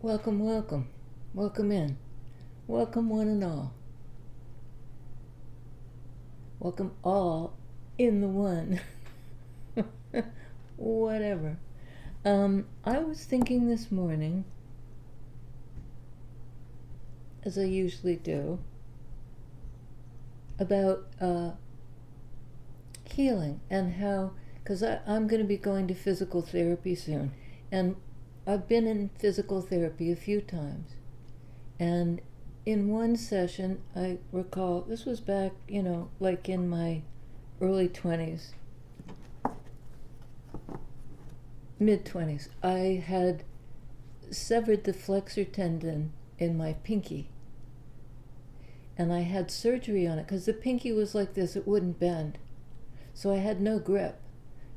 Welcome, welcome. Welcome in. Welcome, one and all. Welcome, all in the one. Whatever. I was thinking this morning, as I usually do, about healing and how, because I'm going to be going to physical therapy soon. And I've been in physical therapy a few times. And in one session, I recall, this was back, like in my early 20s, mid 20s, I had severed the flexor tendon in my pinky. And I had surgery on it because the pinky was like this, it wouldn't bend. So I had no grip.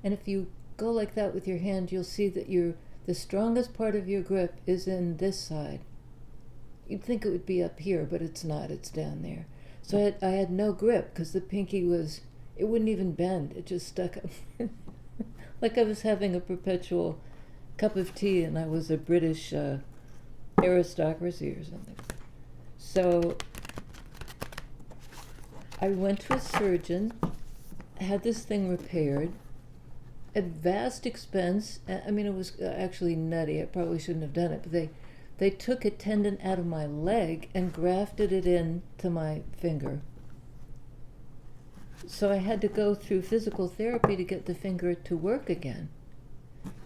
And if you go like that with your hand, you'll see that the strongest part of your grip is in this side. You'd think it would be up here, but it's not, it's down there. So I had no grip because the pinky it wouldn't even bend. It just stuck up. Like I was having a perpetual cup of tea and I was a British aristocracy or something. So I went to a surgeon, had this thing repaired at vast expense. I mean, it was actually nutty. I probably shouldn't have done it, but they took a tendon out of my leg and grafted it into my finger. So I had to go through physical therapy to get the finger to work again.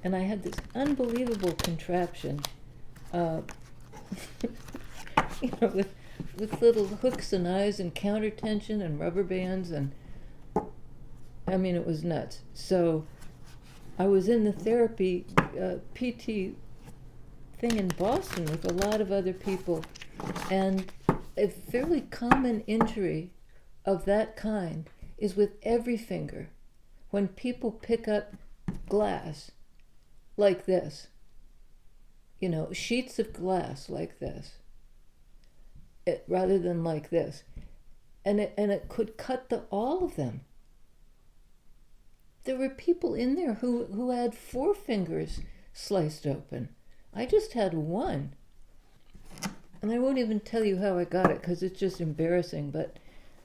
And I had this unbelievable contraption, with little hooks and eyes and counter tension and rubber bands, and I mean, it was nuts. So I was in the therapy PT thing in Boston with a lot of other people, and a fairly common injury of that kind is with every finger. When people pick up glass like this, sheets of glass like this, rather than like this, and it could cut all of them. There were people in there who had 4 fingers sliced open. I just had one. And I won't even tell you how I got it because it's just embarrassing. But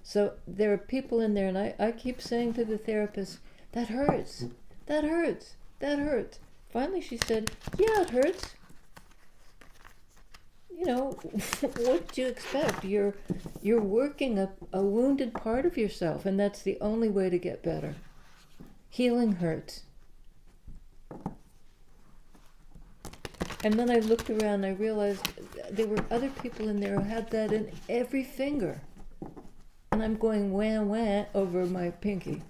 so there are people in there, and I keep saying to the therapist, that hurts, that hurts, that hurts. Finally she said, yeah, it hurts. What do you expect? You're working a wounded part of yourself, and that's the only way to get better. Healing hurts. And then I looked around and I realized there were other people in there who had that in every finger. And I'm going wah wah over my pinky.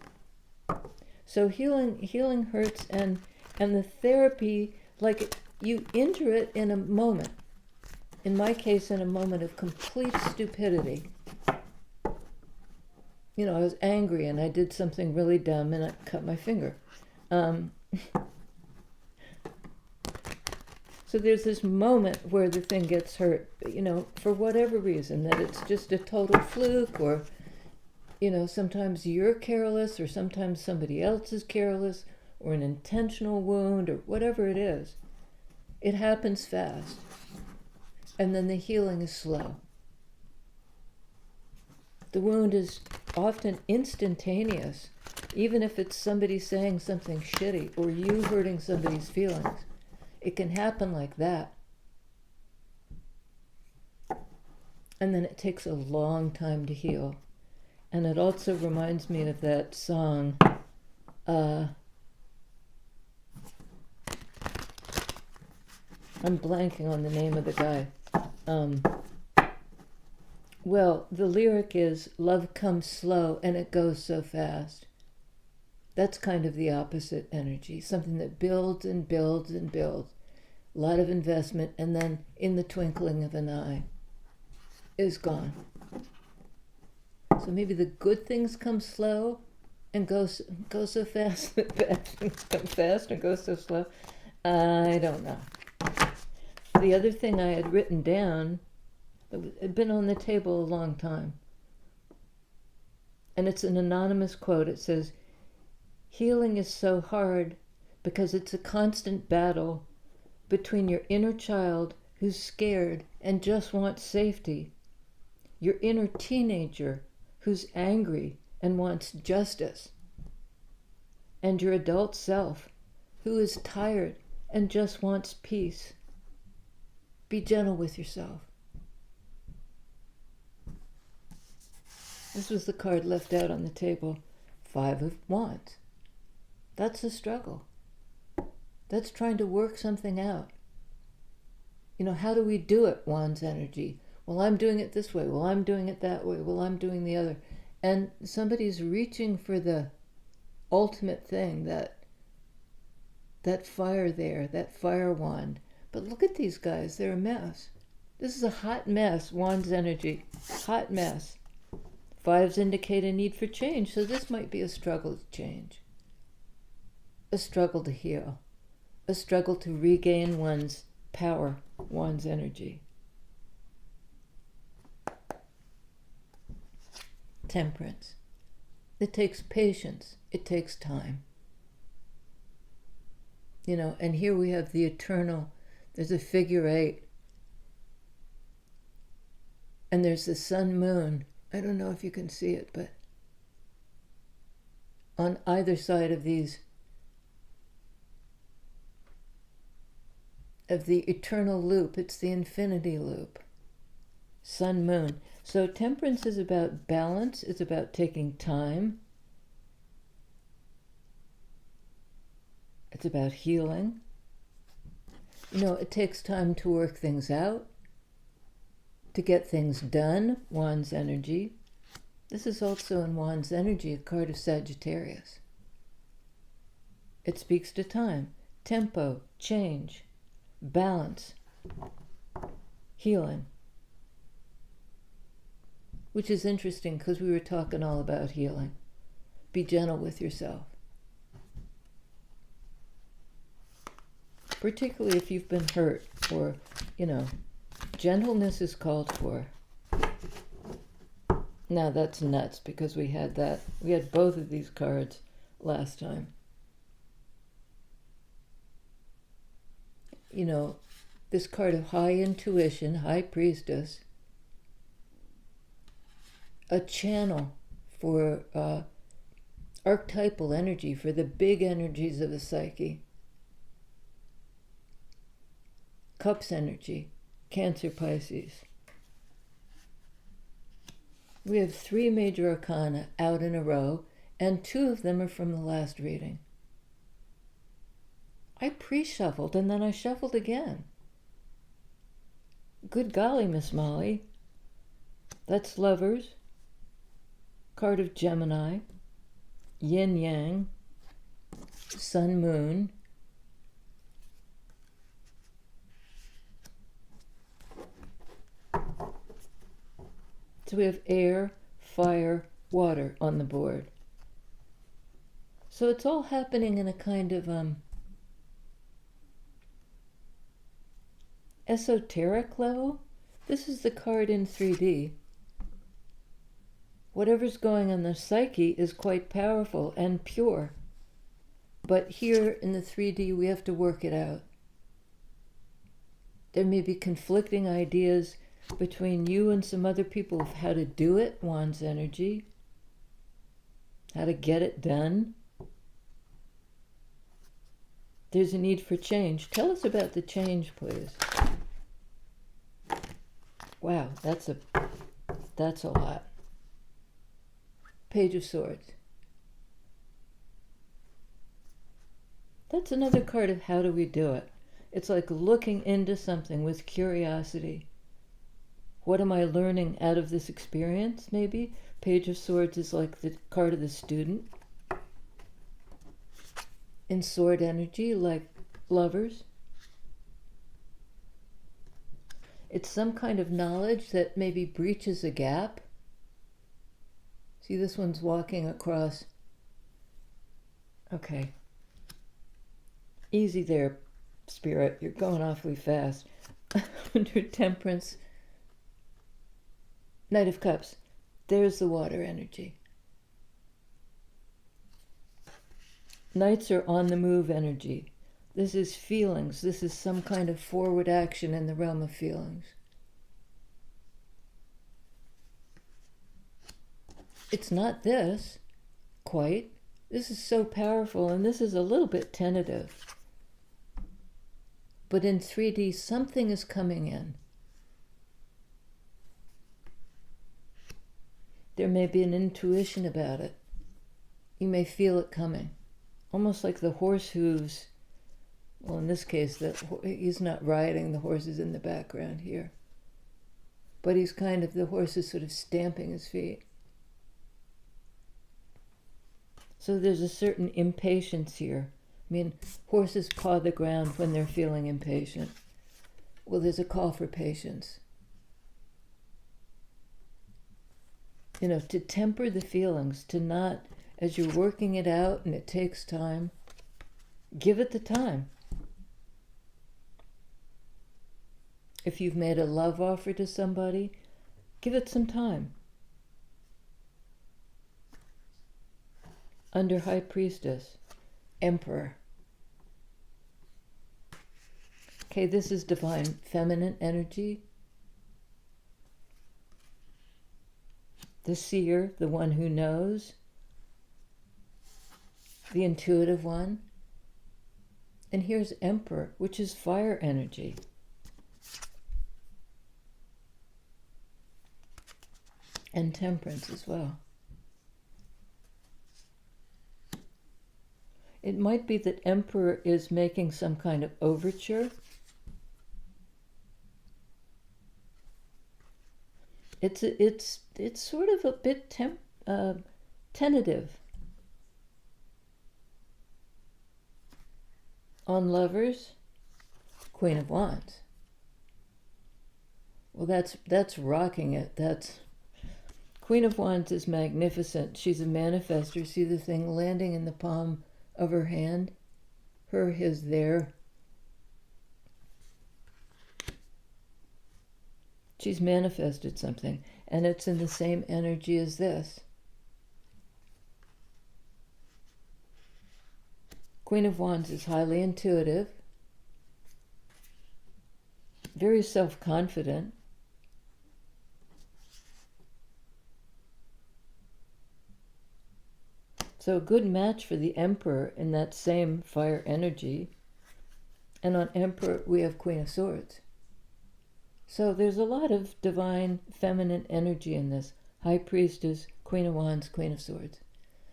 So healing hurts, and the therapy, like you injure it in a moment. In my case, in a moment of complete stupidity. I was angry and I did something really dumb and I cut my finger. So there's this moment where the thing gets hurt, for whatever reason, that it's just a total fluke, or, sometimes you're careless, or sometimes somebody else is careless, or an intentional wound, or whatever it is. It happens fast. And then the healing is slow. The wound is often instantaneous, even if it's somebody saying something shitty or you hurting somebody's feelings. It can happen like that. And then it takes a long time to heal. And it also reminds me of that song, I'm blanking on the name of the guy. Well, the lyric is, love comes slow and it goes so fast. That's kind of the opposite energy, something that builds and builds and builds. A lot of investment, and then in the twinkling of an eye is gone. So maybe the good things come slow and go so fast, the bad things come fast and go so slow. I don't know. The other thing I had written down, it had been on the table a long time, and it's an anonymous quote. It says, healing is so hard because it's a constant battle between your inner child who's scared and just wants safety. Your inner teenager who's angry and wants justice. And your adult self who is tired and just wants peace. Be gentle with yourself. This was the card left out on the table. 5 of Wands. That's a struggle. That's trying to work something out. You know, how do we do it, Wands energy? Well, I'm doing it this way. Well, I'm doing it that way. Well, I'm doing the other. And somebody's reaching for the ultimate thing, that fire there, that fire wand. But look at these guys. They're a mess. This is a hot mess, Wands energy. Hot mess. 5s indicate a need for change, so this might be a struggle to change. A struggle to heal. A struggle to regain one's power, one's energy. Temperance. It takes patience. It takes time. You know, and here we have the eternal. There's a figure 8. And there's the sun moon. I don't know if you can see it, but on either side of these, of the eternal loop, it's the infinity loop. Sun, moon. So temperance is about balance. It's about taking time. It's about healing. You know, it takes time to work things out, to get things done, Wands energy. This is also in Wands energy, a card of Sagittarius. It speaks to time, tempo, change, balance, healing. Which is interesting because we were talking all about healing. Be gentle with yourself. Particularly if you've been hurt or, you know, gentleness is called for. Now that's nuts because we had that. We had both of these cards last time. You know, this card of high intuition, high priestess, a channel for archetypal energy, for the big energies of the psyche. Cups energy, Cancer, Pisces. We have 3 major arcana out in a row, and 2 of them are from the last reading. I pre-shuffled and then I shuffled again. Good golly, Miss Molly. That's Lovers, card of Gemini, Yin Yang, Sun, Moon, so we have air, fire, water on the board. So it's all happening in a kind of esoteric level. This is the card in 3D. Whatever's going on in the psyche is quite powerful and pure. But here in the 3D, we have to work it out. There may be conflicting ideas between you and some other people of how to do it, Wands energy, how to get it done. There's a need for change. Tell us about the change, please. Wow, that's a lot. Page of Swords. That's another card of how do we do it. It's like looking into something with curiosity. What am I learning out of this experience, maybe? Page of Swords is like the card of the student. In sword energy, like Lovers. It's some kind of knowledge that maybe breaches a gap. See, this one's walking across. Okay. Easy there, Spirit. You're going awfully fast. Under Temperance, Knight of Cups. There's the water energy. Knights are on the move energy. This is feelings. This is some kind of forward action in the realm of feelings. It's not this, quite. This is so powerful, and this is a little bit tentative. But in 3D, something is coming in. There may be an intuition about it. You may feel it coming. Almost like the horse hooves. Well, in this case, he's not riding, the horse is in the background here. But he's the horse is sort of stamping his feet. So there's a certain impatience here. I mean, horses paw the ground when they're feeling impatient. Well, there's a call for patience. To temper the feelings, to not, as you're working it out and it takes time, give it the time. If you've made a love offer to somebody, give it some time. Under High Priestess, Emperor. Okay, this is divine feminine energy. The seer, the one who knows. The intuitive one. And here's Emperor, which is fire energy. And Temperance as well. It might be that Emperor is making some kind of overture. It's sort of a bit tentative. On Lovers, Queen of Wands. Well, that's rocking it. That's Queen of Wands is magnificent. She's a manifester. See the thing landing in the palm of her hand? His there. She's manifested something, and it's in the same energy as this. Queen of Wands is highly intuitive, very self-confident. So a good match for the Emperor in that same fire energy. And on Emperor, we have Queen of Swords. So there's a lot of divine feminine energy in this. High Priestess, Queen of Wands, Queen of Swords.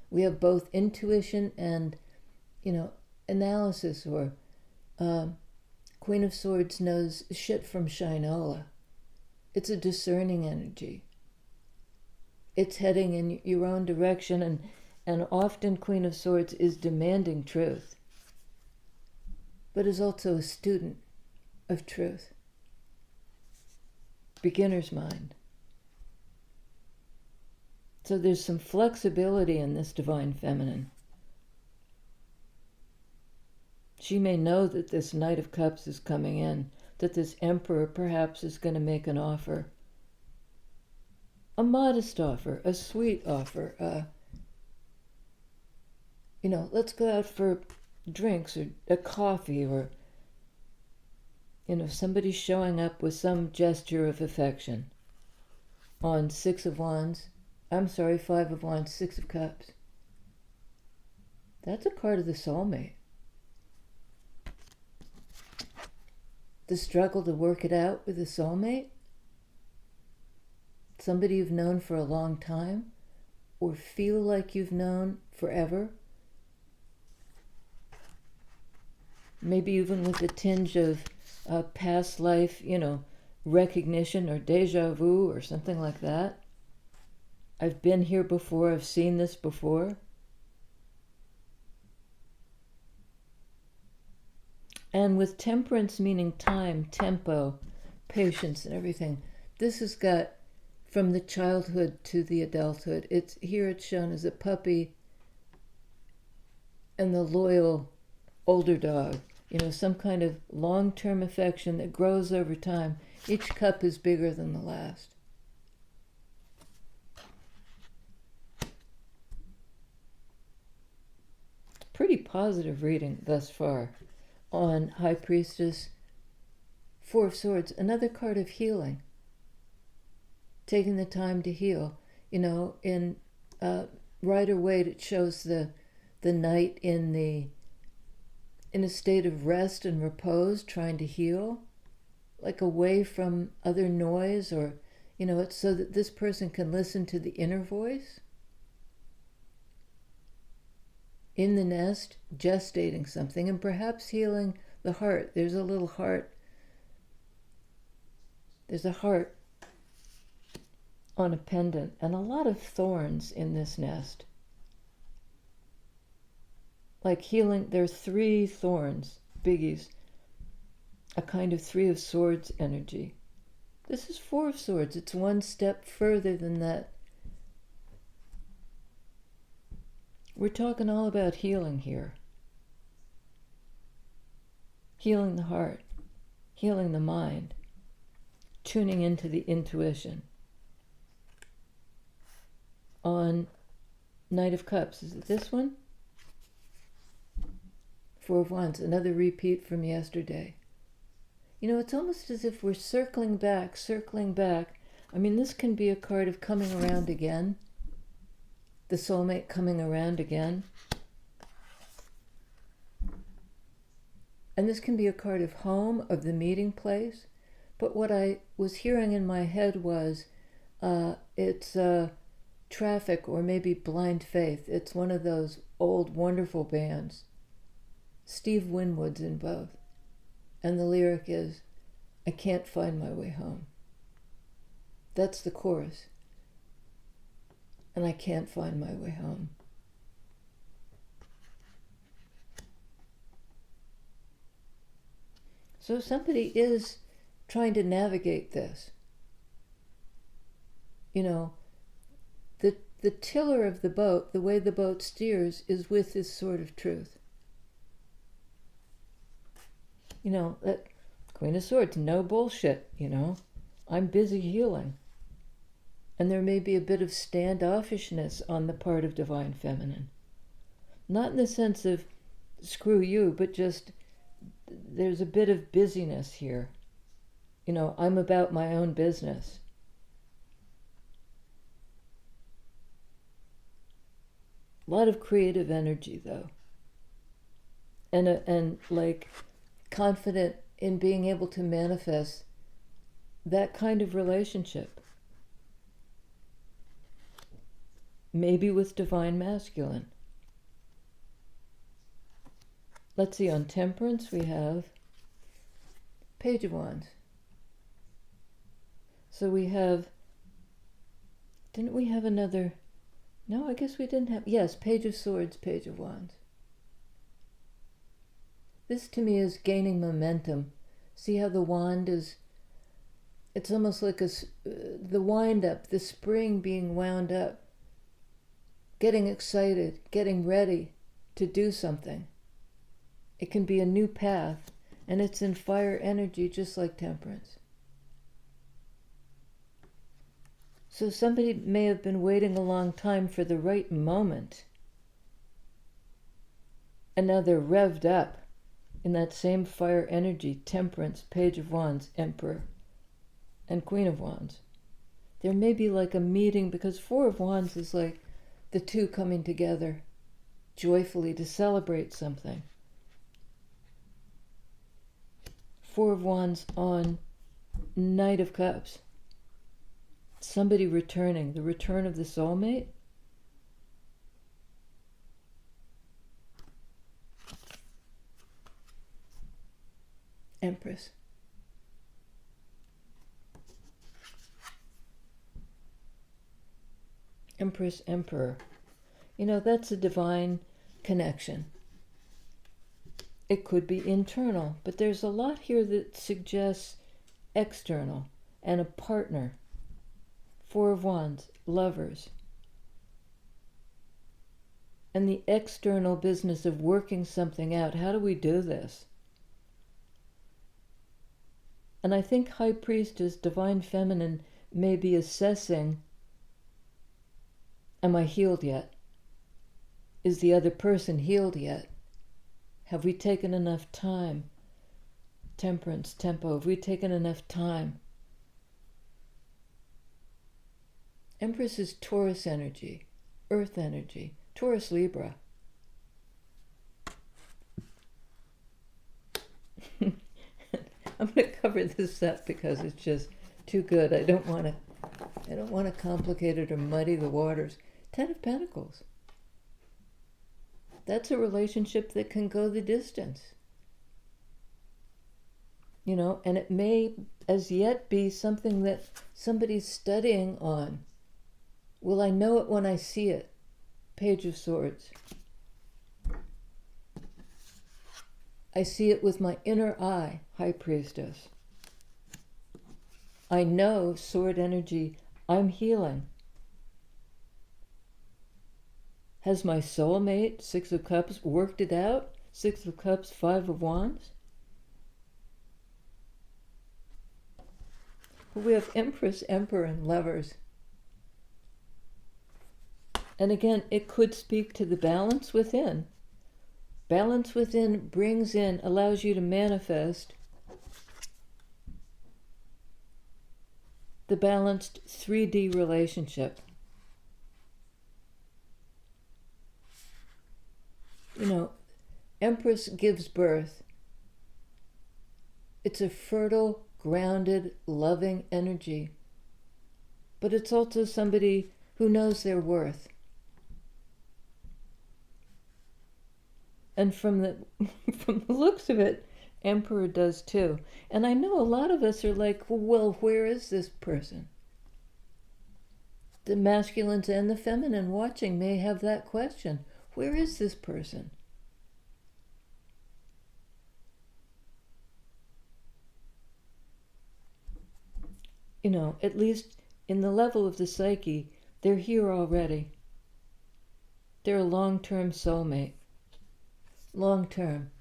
We have both intuition and, analysis, or Queen of Swords knows shit from Shinola. It's a discerning energy. It's heading in your own direction, and often Queen of Swords is demanding truth, but is also a student of truth. Beginner's mind. So there's some flexibility in this divine feminine. She may know that this Knight of Cups is coming in, that this Emperor perhaps is going to make an offer. A modest offer, a sweet offer, let's go out for drinks or a coffee, or, somebody showing up with some gesture of affection. On 5 of Wands, 6 of Cups. That's a card of the soulmate. The struggle to work it out with a soulmate. Somebody you've known for a long time, or feel like you've known forever. Maybe even with a tinge of past life, recognition or deja vu or something like that. I've been here before, I've seen this before. And with Temperance meaning time, tempo, patience, and everything, this has got from the childhood to the adulthood. It's shown as a puppy and the loyal older dog. Some kind of long-term affection that grows over time. Each cup is bigger than the last. Pretty positive reading thus far. on High Priestess, Four of Swords, another card of healing. Taking the time to heal. In Rider-Waite, it shows the knight in a state of rest and repose, trying to heal, like away from other noise, or it's so that this person can listen to the inner voice. In the nest, gestating something, and perhaps healing the heart. There's a little heart. There's a heart on a pendant, and a lot of thorns in this nest. Like healing, there are 3 thorns, biggies, a kind of 3 of Swords energy. This is 4 of Swords. It's one step further than that. We're talking all about healing here. Healing the heart, healing the mind, tuning into the intuition. On Knight of Cups, is it this one? 4 of Wands, another repeat from yesterday. It's almost as if we're circling back. I mean, this can be a card of coming around again. The soulmate coming around again. And this can be a card of home, of the meeting place. But what I was hearing in my head was, it's Traffic, or maybe Blind Faith. It's one of those old, wonderful bands. Steve Winwood's in both. And the lyric is, I can't find my way home. That's the chorus. And I can't find my way home. So somebody is trying to navigate this. The tiller of the boat, the way the boat steers, is with this sort of truth. That Queen of Swords, no bullshit, I'm busy healing. And there may be a bit of standoffishness on the part of Divine Feminine. Not in the sense of screw you, but just there's a bit of busyness here. I'm about my own business. A lot of creative energy, though. And like confident in being able to manifest that kind of relationship. Maybe with Divine Masculine. Let's see, on Temperance we have Page of Wands. So we have, didn't we have another? No, I guess we didn't have, yes, Page of Swords, Page of Wands. This to me is gaining momentum. See how the wand is, it's almost like the wind up, the spring being wound up. Getting excited, getting ready to do something. It can be a new path, and it's in fire energy just like Temperance. So somebody may have been waiting a long time for the right moment. And now they're revved up in that same fire energy, Temperance, Page of Wands, Emperor, and Queen of Wands. There may be like a meeting, because Four of Wands is like the two coming together joyfully to celebrate something. Four of Wands on Knight of Cups. Somebody returning, the return of the soulmate. Empress. Empress, Emperor. That's a divine connection. It could be internal, but there's a lot here that suggests external and a partner. Four of Wands, lovers. And the external business of working something out. How do we do this? And I think High Priestess, Divine Feminine, may be assessing, am I healed yet? Is the other person healed yet? Have we taken enough time? Temperance, tempo, have we taken enough time? Empress is Taurus energy, Earth energy, Taurus Libra. I'm going to cover this up because it's just too good. I don't want to complicate it or muddy the waters. 10 of Pentacles. That's a relationship that can go the distance. You know, and it may as yet be something that somebody's studying on. Will I know it when I see it? Page of Swords. I see it with my inner eye, High Priestess. I know, sword energy, I'm healing. Has my soulmate, Six of Cups, worked it out? Six of Cups, Five of Wands? We have Empress, Emperor, and Lovers. And again, it could speak to the balance within. Balance within brings in, allows you to manifest the balanced 3D relationship. You know, Empress gives birth. It's a fertile, grounded, loving energy. But it's also somebody who knows their worth. And from the looks of it, Emperor does too. And I know a lot of us are like, well, where is this person? The masculines and the feminine watching may have that question. Where is this person? You know, at least in the level of the psyche, they're here already. They're a long-term soulmate. Long-term.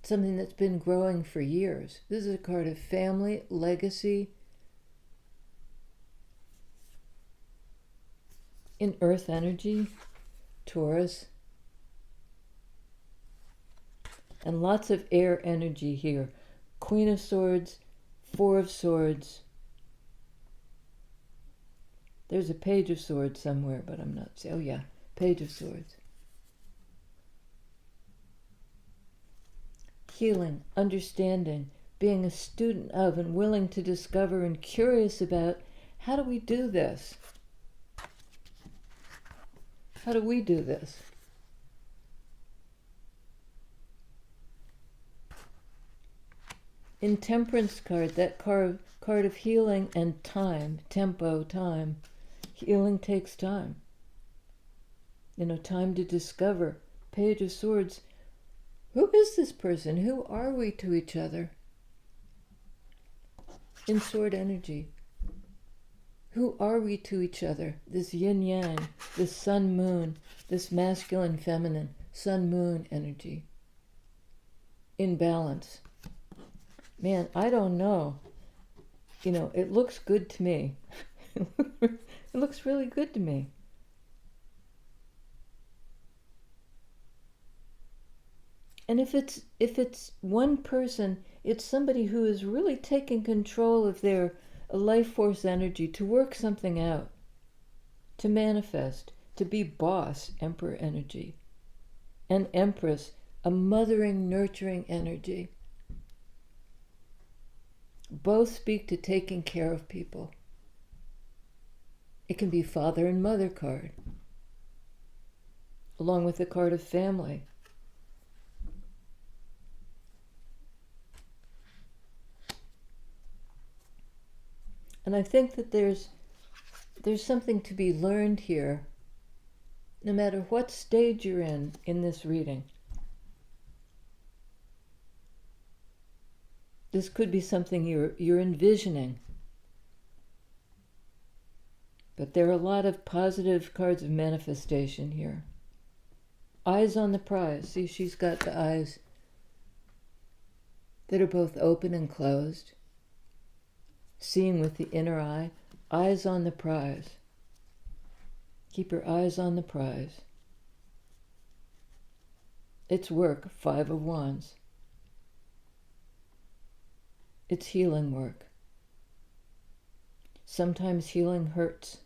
Something that's been growing for years. This is a card of family, legacy. In Earth energy, Taurus. And lots of air energy here. Queen of Swords, Four of Swords. There's a Page of Swords somewhere, but I'm not... Oh yeah, Page of Swords. Healing, understanding, being a student of and willing to discover and curious about, how do we do this? How do we do this? In Temperance card, that card of healing and time, tempo, time. Healing takes time. You know, time to discover. Page of Swords. Who is this person? Who are we to each other? In Sword energy. Who are we to each other? This yin-yang, this sun-moon, this masculine-feminine, sun-moon energy. In balance. Man, I don't know. You know, it looks good to me. It looks really good to me. And if it's one person, it's somebody who is really taking control of their life force energy to work something out, to manifest, to be boss, Emperor energy. And Empress, a mothering, nurturing energy. Both speak to taking care of people. It can be father and mother card, along with the card of family. And I think that there's something to be learned here, no matter what stage you're in this reading. This could be something you're envisioning. But there are a lot of positive cards of manifestation here. Eyes on the prize. See, she's got the eyes that are both open and closed. Seeing with the inner eye. Eyes on the prize. Keep your eyes on the prize. It's work, Five of Wands. It's healing work. Sometimes healing hurts.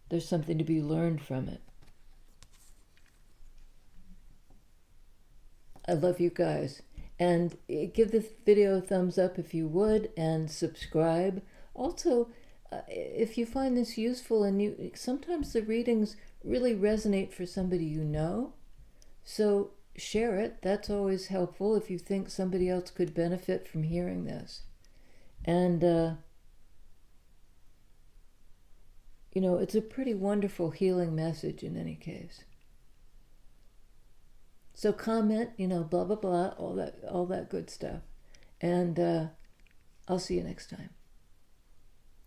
There's something to be learned from it. I love you guys. And give this video a thumbs up if you would, and subscribe. Also, if you find this useful, and sometimes the readings really resonate for somebody you know, so share it. That's always helpful if you think somebody else could benefit from hearing this. And it's a pretty wonderful healing message in any case. So comment, blah blah blah, all that good stuff. And I'll see you next time.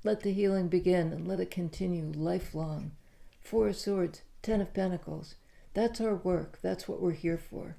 Let the healing begin, and let it continue lifelong. Four of Swords, Ten of Pentacles. That's our work. That's what we're here for.